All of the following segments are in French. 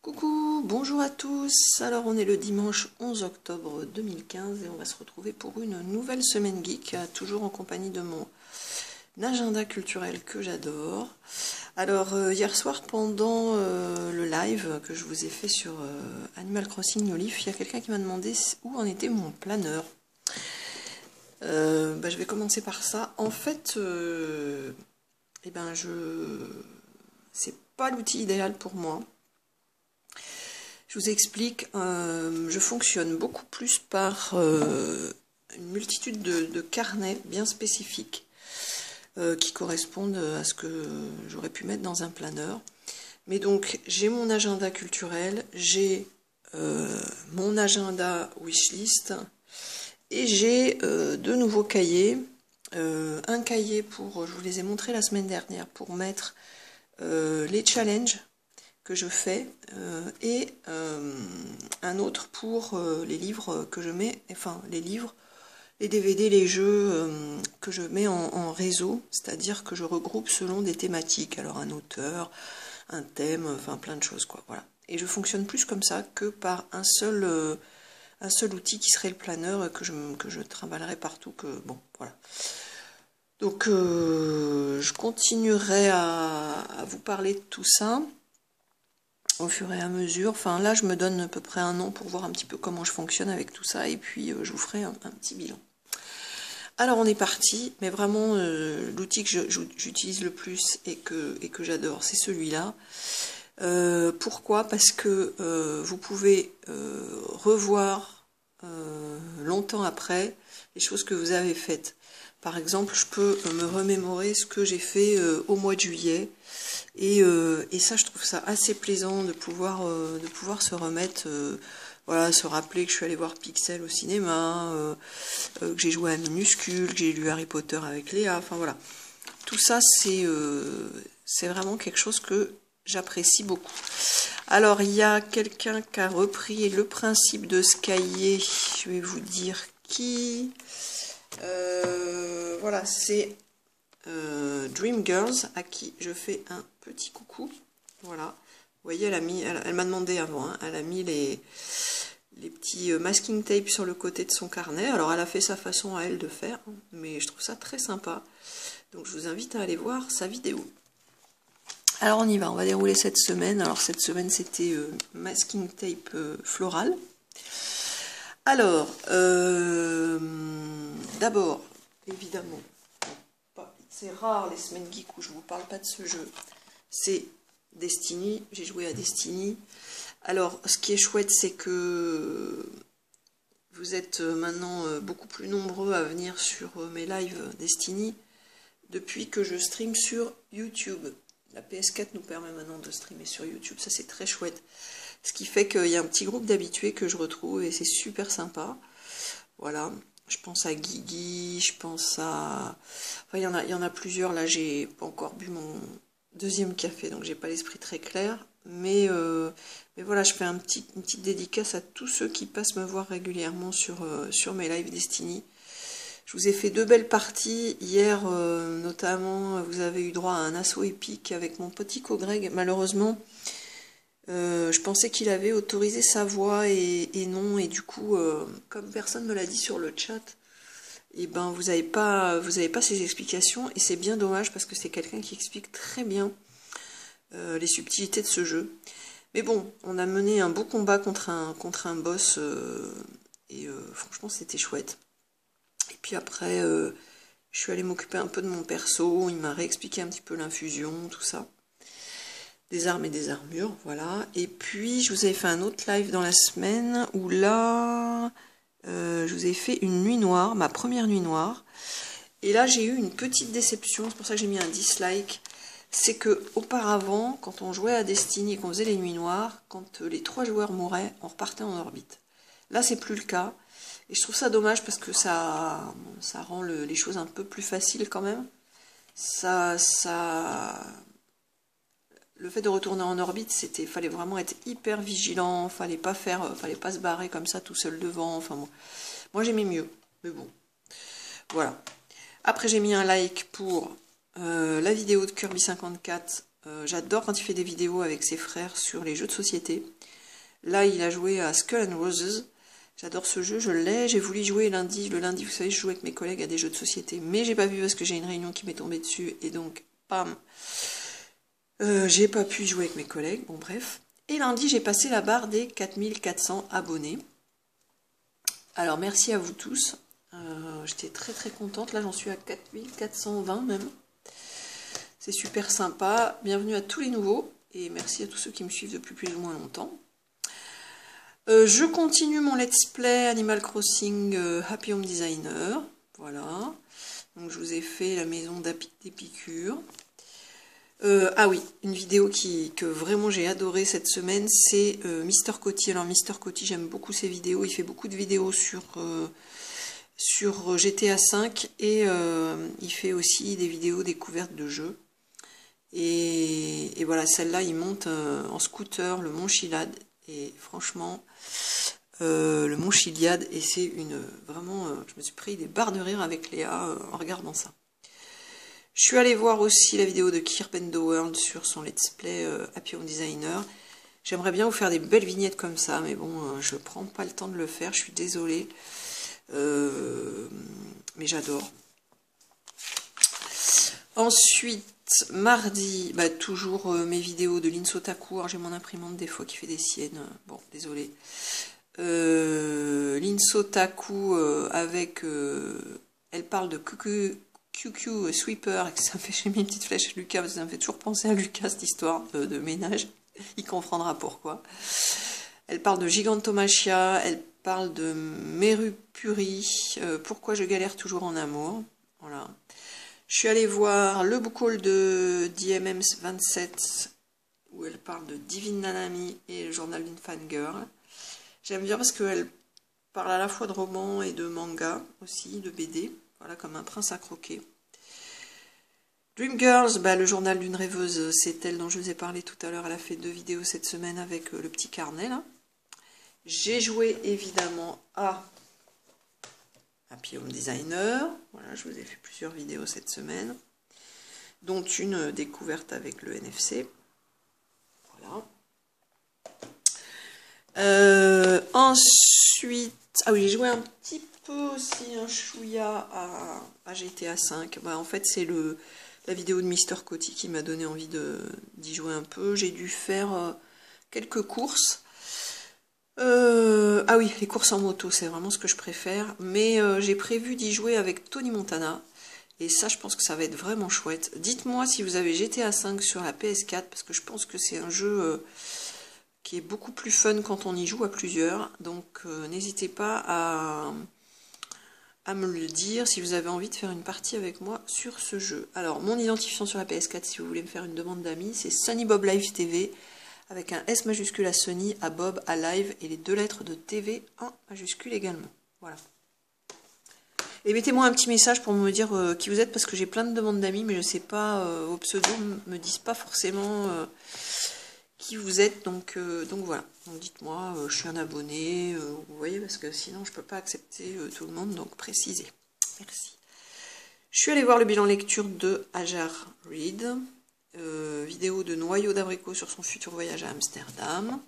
Coucou, bonjour à tous. Alors on est le dimanche 11 octobre 2015 et on va se retrouver pour une nouvelle semaine geek, toujours en compagnie de mon agenda culturel que j'adore. Alors hier soir pendant le live que je vous ai fait sur Animal Crossing New Leaf, il y a quelqu'un qui m'a demandé où en était mon planeur. Je vais commencer par ça. En fait, c'est pas l'outil idéal pour moi. Je vous explique, je fonctionne beaucoup plus par une multitude de carnets bien spécifiques qui correspondent à ce que j'aurais pu mettre dans un planeur. Mais donc, j'ai mon agenda culturel, j'ai mon agenda wishlist et j'ai deux nouveaux cahiers. Un cahier pour, je vous les ai montrés la semaine dernière, pour mettre les challenges que je fais et un autre pour les livres que je mets, enfin les livres, les DVD, les jeux que je mets en réseau, c'est-à-dire que je regroupe selon des thématiques, alors un auteur, un thème, enfin plein de choses quoi, voilà. Et je fonctionne plus comme ça que par un seul outil qui serait le planeur que je trimballerai partout, que bon, voilà. Donc je continuerai à vous parler de tout ça au fur et à mesure. Enfin là je me donne à peu près un an pour voir un petit peu comment je fonctionne avec tout ça et puis je vous ferai un petit bilan. Alors on est parti, mais vraiment l'outil que j'utilise le plus et que j'adore, c'est celui-là. Pourquoi? Parce que vous pouvez revoir longtemps après les choses que vous avez faites. Par exemple, je peux me remémorer ce que j'ai fait au mois de juillet. Et ça, je trouve ça assez plaisant de pouvoir se remettre, voilà, se rappeler que je suis allée voir Pixel au cinéma, que j'ai joué à Minuscule, que j'ai lu Harry Potter avec Léa, enfin voilà. Tout ça, c'est vraiment quelque chose que j'apprécie beaucoup. Alors, il y a quelqu'un qui a repris le principe de ce cahier, je vais vous dire qui. Voilà, c'est Dream Girls, à qui je fais un petit coucou. Voilà, vous voyez, elle m'a demandé avant, hein, elle a mis les petits masking tape sur le côté de son carnet. Alors elle a fait sa façon à elle de faire, mais je trouve ça très sympa. Donc je vous invite à aller voir sa vidéo. Alors on y va, on va dérouler cette semaine. Alors cette semaine c'était masking tape floral. Alors, d'abord, évidemment, c'est rare les semaines geek où je vous parle pas de ce jeu. C'est Destiny, j'ai joué à Destiny. Alors, ce qui est chouette, c'est que vous êtes maintenant beaucoup plus nombreux à venir sur mes lives Destiny depuis que je stream sur YouTube. La PS4 nous permet maintenant de streamer sur YouTube, ça c'est très chouette. Ce qui fait qu'il y a un petit groupe d'habitués que je retrouve et c'est super sympa. Voilà. Je pense à Guigui, je pense à... Enfin, il y en a plusieurs. Là, j'ai pas encore bu mon deuxième café, donc j'ai pas l'esprit très clair. Mais voilà, je fais une petite dédicace à tous ceux qui passent me voir régulièrement sur mes lives Destiny. Je vous ai fait deux belles parties. Hier, notamment, vous avez eu droit à un assaut épique avec mon petit Greg. Malheureusement, je pensais qu'il avait autorisé sa voix et non, et du coup, comme personne me l'a dit sur le chat, et ben vous avez pas ces explications, et c'est bien dommage parce que c'est quelqu'un qui explique très bien les subtilités de ce jeu. Mais bon, on a mené un beau combat contre un boss, et franchement c'était chouette. Et puis après, je suis allée m'occuper un peu de mon perso, il m'a réexpliqué un petit peu l'infusion, tout ça. Des armes et des armures, voilà. Et puis, je vous avais fait un autre live dans la semaine où là, je vous ai fait une nuit noire, ma première nuit noire. Et là, j'ai eu une petite déception, c'est pour ça que j'ai mis un dislike. C'est que auparavant, quand on jouait à Destiny et qu'on faisait les nuits noires, quand les 3 joueurs mouraient, on repartait en orbite. Là, c'est plus le cas. Et je trouve ça dommage parce que ça rend les choses un peu plus faciles quand même. Le fait de retourner en orbite, fallait vraiment être hyper vigilant, fallait pas se barrer comme ça tout seul devant. Enfin bon, moi j'aimais mieux, mais bon, voilà. Après j'ai mis un like pour la vidéo de Kirby 54 J'adore quand il fait des vidéos avec ses frères sur les jeux de société. Là, il a joué à Skull and Roses. J'adore ce jeu, je l'ai. J'ai voulu y jouer lundi. Le lundi, vous savez, je joue avec mes collègues à des jeux de société. Mais j'ai pas vu parce que j'ai une réunion qui m'est tombée dessus. Et donc, pam, j'ai pas pu jouer avec mes collègues. Bon, bref. Et lundi, j'ai passé la barre des 4400 abonnés. Alors, merci à vous tous. J'étais très très contente. Là, j'en suis à 4420 même. C'est super sympa. Bienvenue à tous les nouveaux. Et merci à tous ceux qui me suivent depuis plus ou moins longtemps. Je continue mon let's play Animal Crossing Happy Home Designer. Voilà. Donc, je vous ai fait la maison d'Épicure. Ah oui, une vidéo que vraiment j'ai adoré cette semaine, c'est Mister Coty. Alors Mister Coty, j'aime beaucoup ses vidéos, il fait beaucoup de vidéos sur GTA V et il fait aussi des vidéos découvertes de jeux. Et voilà, celle-là, il monte en scooter le Mont Chiliad et franchement, le Mont Chiliad, et c'est vraiment, je me suis pris des barres de rire avec Léa en regardant ça. Je suis allée voir aussi la vidéo de Kirp and the World sur son let's play Happy Home Designer. J'aimerais bien vous faire des belles vignettes comme ça, mais bon, je prends pas le temps de le faire, je suis désolée. Mais j'adore. Ensuite, mardi, bah, toujours mes vidéos de Linsotaku. Alors j'ai mon imprimante des fois qui fait des siennes. Bon, désolée. Linsotaku avec... elle parle de QQ Sweeper, j'ai mis une petite flèche à Lucas parce que ça me fait toujours penser à Lucas cette histoire de ménage, il comprendra pourquoi. Elle parle de Gigantomachia, elle parle de Merupuri, pourquoi je galère toujours en amour, voilà. Je suis allée voir le book haul de DMM27 où elle parle de Divine Nanami et le journal d'une fangirl. J'aime bien parce qu'elle parle à la fois de romans et de manga aussi, de BD. Voilà, comme un prince à croquer. Dreamgirls, bah, le journal d'une rêveuse, c'est elle dont je vous ai parlé tout à l'heure. Elle a fait 2 vidéos cette semaine avec le petit carnet, là. J'ai joué, évidemment, à Happy Home Designer. Voilà, je vous ai fait plusieurs vidéos cette semaine. Dont une découverte avec le NFC. Voilà. Ensuite, ah oui, j'ai joué un petit peu aussi un chouïa à GTA V. Bah, en fait, c'est la vidéo de Mister Coty qui m'a donné envie d'y jouer un peu. J'ai dû faire quelques courses. Ah oui, les courses en moto, c'est vraiment ce que je préfère. Mais j'ai prévu d'y jouer avec Tony Montana. Et ça, je pense que ça va être vraiment chouette. Dites-moi si vous avez GTA V sur la PS4, parce que je pense que c'est un jeu... qui est beaucoup plus fun quand on y joue à plusieurs. Donc n'hésitez pas à me le dire si vous avez envie de faire une partie avec moi sur ce jeu. Alors mon identifiant sur la PS4 si vous voulez me faire une demande d'amis, c'est Sunny Bob Live TV avec un S majuscule à Sunny, à Bob, à Live et les 2 lettres de TV en majuscule également. Voilà. Et mettez-moi un petit message pour me dire qui vous êtes parce que j'ai plein de demandes d'amis mais je sais pas, vos pseudos me disent pas forcément... qui vous êtes, donc voilà. Donc dites-moi, je suis un abonné, vous voyez, parce que sinon je peux pas accepter tout le monde, donc précisez. Merci. Je suis allée voir le bilan lecture de Hajar Reed, vidéo de noyau d'abricot sur son futur voyage à Amsterdam.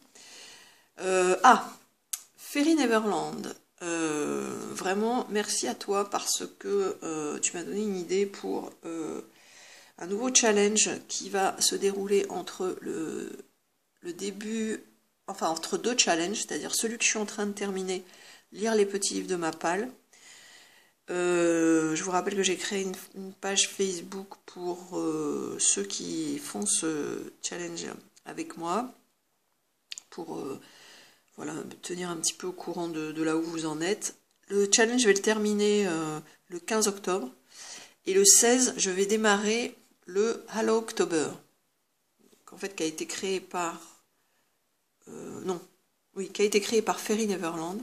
Ferry Neverland, vraiment merci à toi parce que tu m'as donné une idée pour un nouveau challenge qui va se dérouler entre le début, enfin entre 2 challenges, c'est-à-dire celui que je suis en train de terminer, lire les petits livres de ma palle. Je vous rappelle que j'ai créé une page Facebook pour ceux qui font ce challenge avec moi, pour voilà, tenir un petit peu au courant de là où vous en êtes. Le challenge, je vais le terminer le 15 octobre, et le 16, je vais démarrer le Hello October, en fait, qui a été créé par... qui a été créé par Ferry Neverland.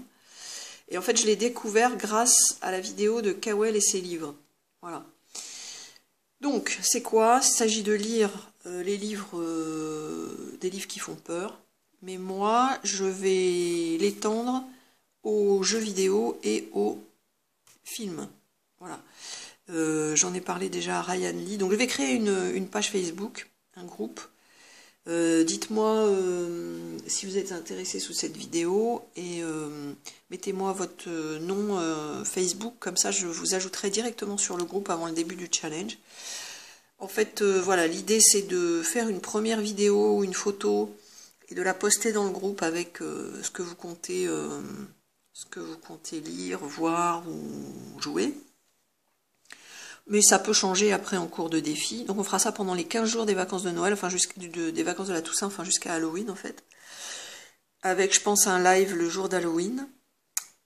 Et en fait, je l'ai découvert grâce à la vidéo de Cowell et ses livres. Voilà. Donc, c'est quoi? Il s'agit de lire les livres, des livres qui font peur. Mais moi, je vais l'étendre aux jeux vidéo et aux films. Voilà. J'en ai parlé déjà à Ryan Lee. Donc, je vais créer une page Facebook un groupe. Dites-moi si vous êtes intéressé sous cette vidéo et mettez-moi votre nom Facebook, comme ça je vous ajouterai directement sur le groupe avant le début du challenge. En fait, voilà, l'idée c'est de faire une première vidéo ou une photo et de la poster dans le groupe avec ce que vous comptez lire, voir ou jouer. Mais ça peut changer après en cours de défi. Donc on fera ça pendant les 15 jours des vacances de Noël, enfin des vacances de la Toussaint, enfin jusqu'à Halloween en fait. Avec, je pense, un live le jour d'Halloween.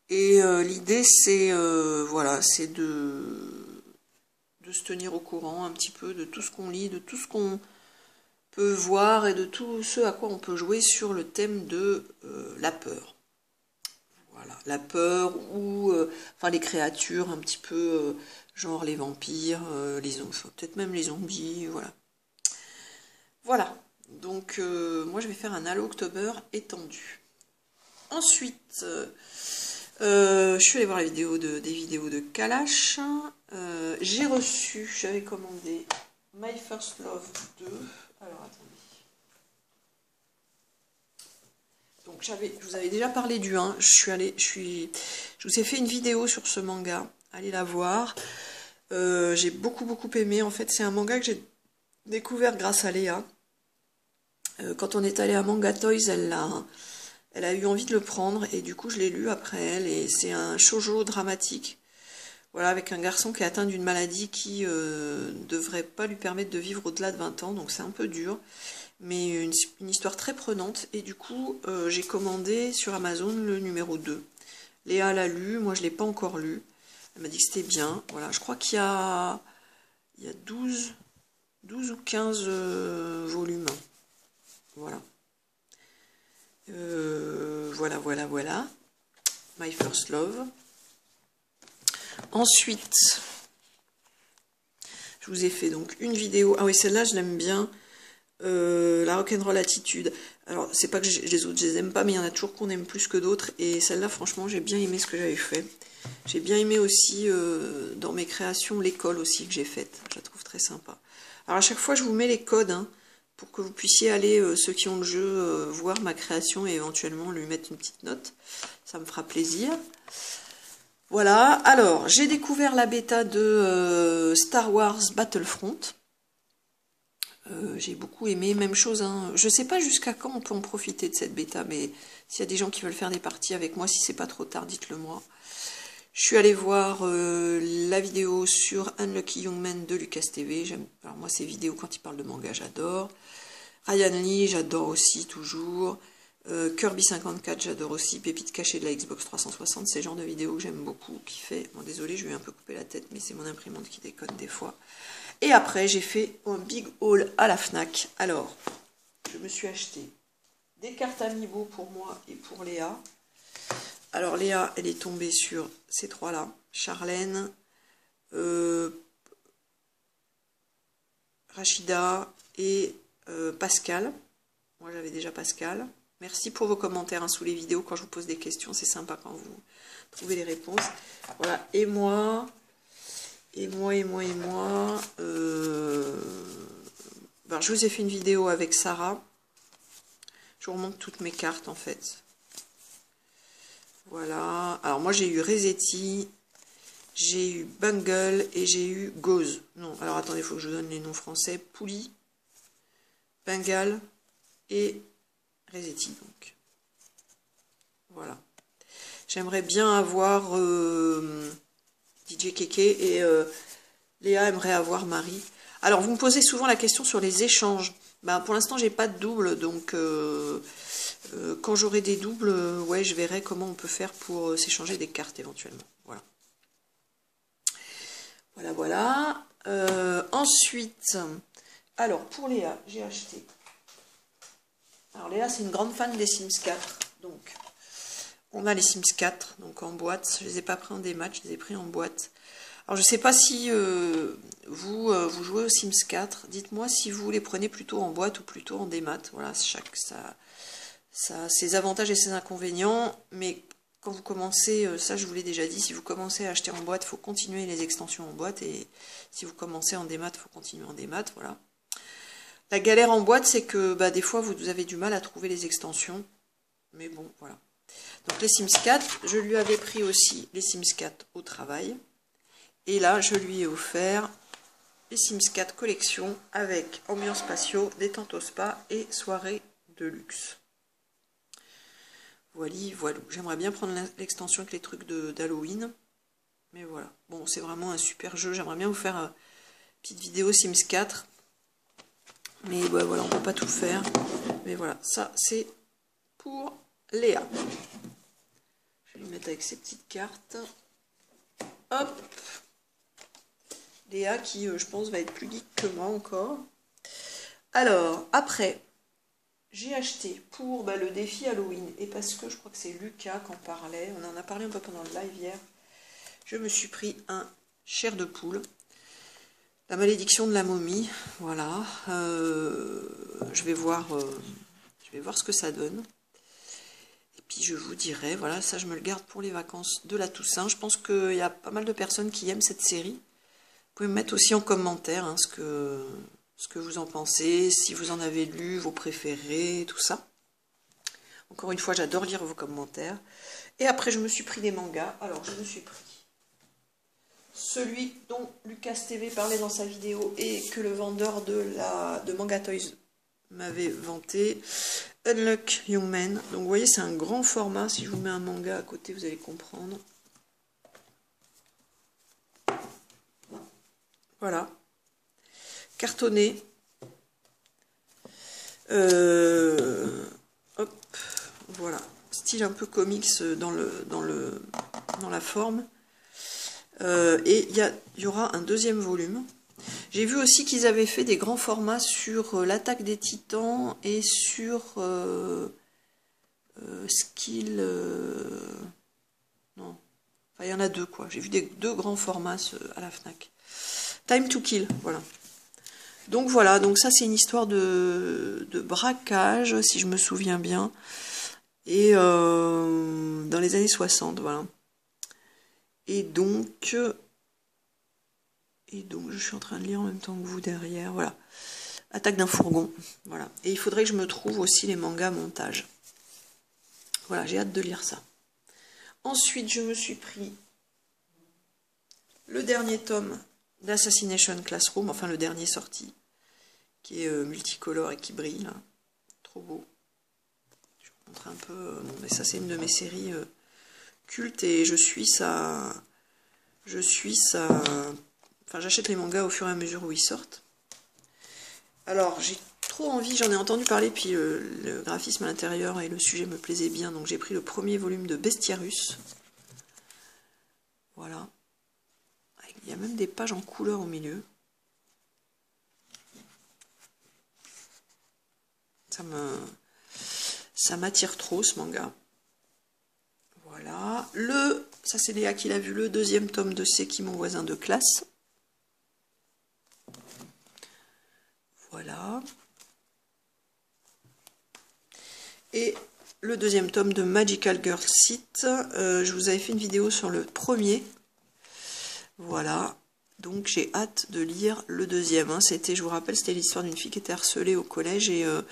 Et l'idée c'est voilà, c'est de se tenir au courant un petit peu de tout ce qu'on lit, de tout ce qu'on peut voir et de tout ce à quoi on peut jouer sur le thème de la peur. Voilà, la peur ou enfin les créatures un petit peu genre les vampires, peut-être même les zombies, voilà. Voilà, donc moi je vais faire un Halo October étendu. Ensuite, je suis allée voir des vidéos de Kalash. J'ai reçu, j'avais commandé My First Love 2. Alors attendez. Donc je vous avais déjà parlé du 1. Je vous ai fait une vidéo sur ce manga. Allez la voir. J'ai beaucoup aimé. En fait, c'est un manga que j'ai découvert grâce à Léa. Quand on est allé à Manga Toys, elle a eu envie de le prendre et du coup je l'ai lu après elle. Et c'est un shoujo dramatique. Voilà, avec un garçon qui est atteint d'une maladie qui ne devrait pas lui permettre de vivre au-delà de 20 ans. Donc c'est un peu dur. Mais une histoire très prenante. Et du coup, j'ai commandé sur Amazon le numéro 2. Léa l'a lu, moi je ne l'ai pas encore lu. Elle m'a dit que c'était bien. Voilà, je crois qu'il y a 12 ou 15 volumes. Voilà. Voilà. My First Love. Ensuite, je vous ai fait donc une vidéo. Ah oui, celle-là, je l'aime bien. La Rock'n'Roll Attitude. Alors, c'est pas que les autres, je les aime pas, mais il y en a toujours qu'on aime plus que d'autres. Et celle-là, franchement, j'ai bien aimé ce que j'avais fait. J'ai bien aimé aussi, dans mes créations, l'école aussi que j'ai faite. Je la trouve très sympa. Alors, à chaque fois, je vous mets les codes, hein, pour que vous puissiez aller, ceux qui ont le jeu, voir ma création et éventuellement lui mettre une petite note. Ça me fera plaisir. Voilà. Alors, j'ai découvert la bêta de Star Wars Battlefront. J'ai beaucoup aimé, même chose, hein. Je sais pas jusqu'à quand on peut en profiter de cette bêta, mais s'il y a des gens qui veulent faire des parties avec moi, si c'est pas trop tard, dites-le moi. Je suis allée voir la vidéo sur Unlucky Young Men de Lucas TV. Alors moi, ces vidéos, quand il parle de manga, j'adore. Ryan Lee, j'adore aussi, toujours. Kirby 54, j'adore aussi. Pépite cachée de la Xbox 360, c'est le genre de vidéo que j'aime beaucoup, qui fait... Bon, désolé, je vais un peu couper la tête, mais c'est mon imprimante qui déconne des fois. Et après, j'ai fait un big haul à la Fnac. Alors, je me suis acheté des cartes Amiibo pour moi et pour Léa. Alors, Léa, elle est tombée sur ces trois-là. Charlène, Rachida et Pascal. Moi, j'avais déjà Pascal. Merci pour vos commentaires, hein, sous les vidéos quand je vous pose des questions. C'est sympa quand vous trouvez les réponses. Voilà, et moi... Alors, je vous ai fait une vidéo avec Sarah. Je vous remonte toutes mes cartes en fait. Voilà. Alors moi j'ai eu Resetti, j'ai eu Bungle et j'ai eu Goze. Non, alors attendez, il faut que je vous donne les noms français. Pouli, Bengal et Resetti donc. Voilà. J'aimerais bien avoir... DJ Kéké et Léa aimerait avoir Marie. Alors, vous me posez souvent la question sur les échanges. Ben, pour l'instant, j'ai pas de double, donc quand j'aurai des doubles, ouais, je verrai comment on peut faire pour s'échanger des cartes éventuellement. Voilà. Ensuite, alors pour Léa, j'ai acheté. Alors Léa, c'est une grande fan des Sims 4, donc... On a les Sims 4, donc en boîte. Je ne les ai pas pris en démat, je les ai pris en boîte. Alors je ne sais pas si vous jouez aux Sims 4. Dites-moi si vous les prenez plutôt en boîte ou plutôt en démat. Voilà, ça a ses avantages et ses inconvénients. Mais quand vous commencez, ça je vous l'ai déjà dit, si vous commencez à acheter en boîte, il faut continuer les extensions en boîte. Et si vous commencez en démat, il faut continuer en démat. Voilà. La galère en boîte, c'est que bah, des fois, vous avez du mal à trouver les extensions. Mais bon, voilà. Donc les Sims 4, je lui avais pris aussi les Sims 4 au travail. Et là, je lui ai offert les Sims 4 collection avec ambiance patio, détente au spa et soirée de luxe. Voilà. J'aimerais bien prendre l'extension avec les trucs d'Halloween. Mais voilà. Bon, c'est vraiment un super jeu. J'aimerais bien vous faire une petite vidéo Sims 4. Mais ouais, voilà, on ne peut pas tout faire. Mais voilà, ça c'est pour Léa. Je vais lui mettre avec ses petites cartes. Hop. Léa qui, je pense, va être plus geek que moi encore. Alors, après, j'ai acheté pour le défi Halloween, et parce que je crois que c'est Lucas qui en parlait, on en a parlé un peu pendant le live hier, je me suis pris un chair de poule. La malédiction de la momie, voilà. Je vais voir ce que ça donne. Et puis je vous dirai, voilà, ça je me le garde pour les vacances de la Toussaint. Je pense qu'il y a pas mal de personnes qui aiment cette série. Vous pouvez me mettre aussi en commentaire hein, ce que vous en pensez, si vous en avez lu, vos préférés, tout ça. Encore une fois, j'adore lire vos commentaires. Et après, je me suis pris des mangas. Alors, je me suis pris celui dont Lucas TV parlait dans sa vidéo et que le vendeur de Manga Toys m'avait vanté, Unlock Young Men. Donc vous voyez, c'est un grand format. Si je vous mets un manga à côté, vous allez comprendre. Voilà. Cartonné. Hop. Voilà. Style un peu comics dans la forme. Et il y aura un deuxième volume. J'ai vu aussi qu'ils avaient fait des grands formats sur l'attaque des titans et sur Skill... non. Enfin, il y en a deux, quoi. J'ai vu deux grands formats à la FNAC. Time to Kill, voilà. Donc voilà, donc ça c'est une histoire de braquage, si je me souviens bien. Et dans les années 60, voilà. Et donc, je suis en train de lire en même temps que vous derrière, voilà. Attaque d'un fourgon, voilà. Et il faudrait que je me trouve aussi les mangas montage. Voilà, j'ai hâte de lire ça. Ensuite, je me suis pris le dernier tome d'Assassination Classroom, enfin le dernier sorti, qui est multicolore et qui brille, là. Trop beau. Je vous montre un peu, bon, mais ça c'est une de mes séries cultes et enfin j'achète les mangas au fur et à mesure où ils sortent. Alors j'ai trop envie, j'en ai entendu parler, puis le graphisme à l'intérieur et le sujet me plaisait bien, donc j'ai pris le premier volume de Bestiarus. Voilà. Il y a même des pages en couleur au milieu. Ça m'attire trop ce manga. Voilà. Ça c'est Léa qui l'a vu, le deuxième tome de C'est qui mon voisin de classe. Voilà. Et le deuxième tome de Magical Girl Site. Je vous avais fait une vidéo sur le premier. Voilà. Donc j'ai hâte de lire le deuxième. Hein. Je vous rappelle, c'était l'histoire d'une fille qui était harcelée au collège et un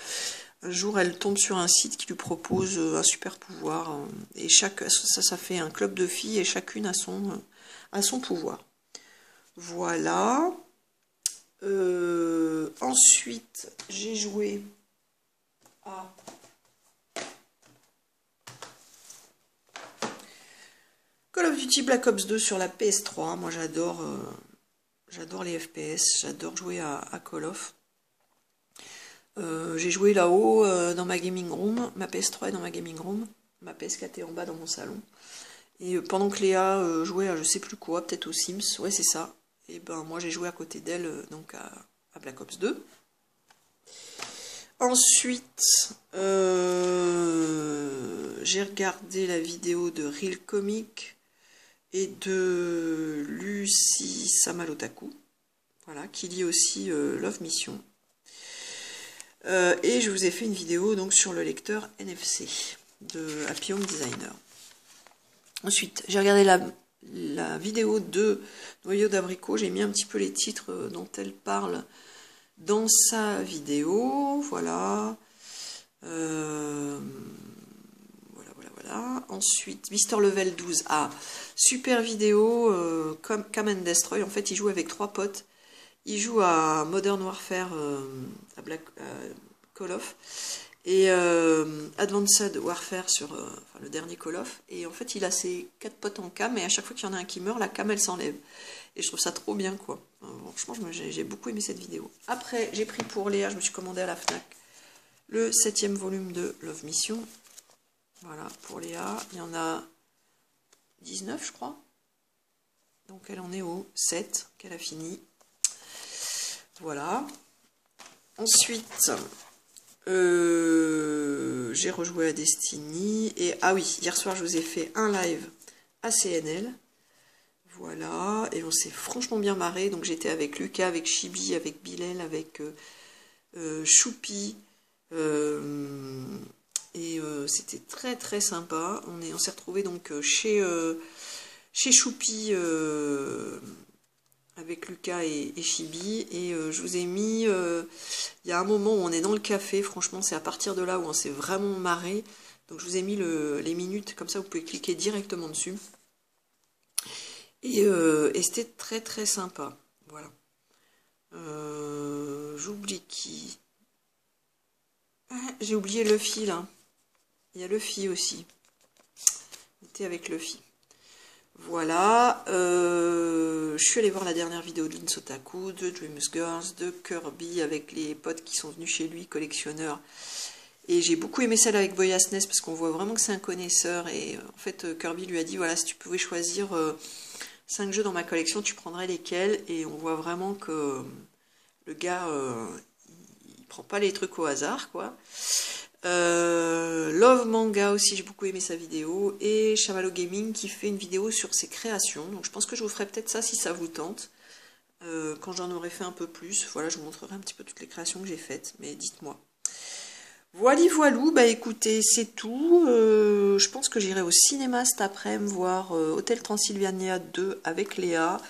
jour elle tombe sur un site qui lui propose un super pouvoir. Et ça fait un club de filles et chacune a son pouvoir. Voilà. Ensuite, j'ai joué à Call of Duty Black Ops 2 sur la PS3. Moi, j'adore les FPS, j'adore jouer à Call of. J'ai joué là-haut dans ma gaming room, ma PS3 est dans ma gaming room, ma PS4 est en bas dans mon salon. Et pendant que Léa jouait à je sais plus quoi, peut-être aux Sims, ouais c'est ça. Et ben moi j'ai joué à côté d'elle donc à Black Ops 2. Ensuite, j'ai regardé la vidéo de Real Comic et de Lucie Samalotaku, voilà, qui lit aussi Love Mission. Et je vous ai fait une vidéo donc sur le lecteur NFC de Happy Home Designer. Ensuite, j'ai regardé la vidéo de Noyau d'Abricot, j'ai mis un petit peu les titres dont elle parle dans sa vidéo, voilà. Voilà. Ensuite, Mister Level 12, super vidéo, comme Come and Destroy. En fait, il joue avec 3 potes. Il joue à Modern Warfare, à Call of, et Advanced Warfare sur enfin, le dernier Call of. Et en fait, il a ses 4 potes en cam, et à chaque fois qu'il y en a un qui meurt, la cam, elle s'enlève. Et je trouve ça trop bien, quoi. Franchement, j'ai beaucoup aimé cette vidéo. Après, j'ai pris pour Léa, je me suis commandé à la FNAC, le 7e volume de Love Mission. Voilà, pour Léa, il y en a 19, je crois. Donc elle en est au 7 qu'elle a fini. Voilà. Ensuite, j'ai rejoué à Destiny. Et ah oui, hier soir, je vous ai fait un live à CNL. Voilà. Et on s'est franchement bien marré. Donc j'étais avec Lucas, avec Chibi, avec Bilal, avec Choupi. Et c'était très très sympa. On s'est retrouvés donc chez Choupi avec Lucas et Chibi. Et je vous ai mis, il y a un moment où on est dans le café. Franchement, c'est à partir de là où on s'est vraiment marré. Donc je vous ai mis les minutes, comme ça vous pouvez cliquer directement dessus. Et c'était très très sympa. Voilà. J'oublie qui. J'ai oublié Luffy là. Il y a Luffy aussi. On était avec Luffy. Voilà. Je suis allée voir la dernière vidéo de Sotaku, de Dreams Girls, de Kirby avec les potes qui sont venus chez lui, collectionneurs. Et j'ai beaucoup aimé celle avec Boyasnes parce qu'on voit vraiment que c'est un connaisseur. Et en fait, Kirby lui a dit, voilà, si tu pouvais choisir 5 jeux dans ma collection, tu prendrais lesquels? Et on voit vraiment que le gars, il prend pas les trucs au hasard, quoi. Love Manga aussi, j'ai beaucoup aimé sa vidéo. Et Chamalo Gaming qui fait une vidéo sur ses créations. Donc je pense que je vous ferai peut-être ça si ça vous tente. Quand j'en aurai fait un peu plus. Voilà, je vous montrerai un petit peu toutes les créations que j'ai faites. Mais dites-moi. Voilou, bah écoutez, c'est tout. Je pense que j'irai au cinéma cet après-midi voir Hôtel Transylvania 2 avec Léa.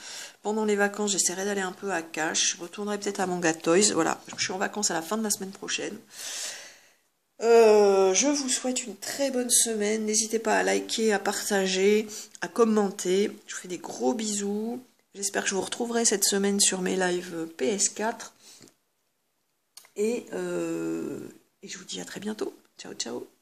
Pendant les vacances, j'essaierai d'aller un peu à Cache. Je retournerai peut-être à Manga Toys. Voilà, je suis en vacances à la fin de la semaine prochaine. Je vous souhaite une très bonne semaine. N'hésitez pas à liker, à partager, à commenter. Je vous fais des gros bisous. J'espère que je vous retrouverai cette semaine sur mes lives PS4. Et je vous dis à très bientôt. Ciao, ciao.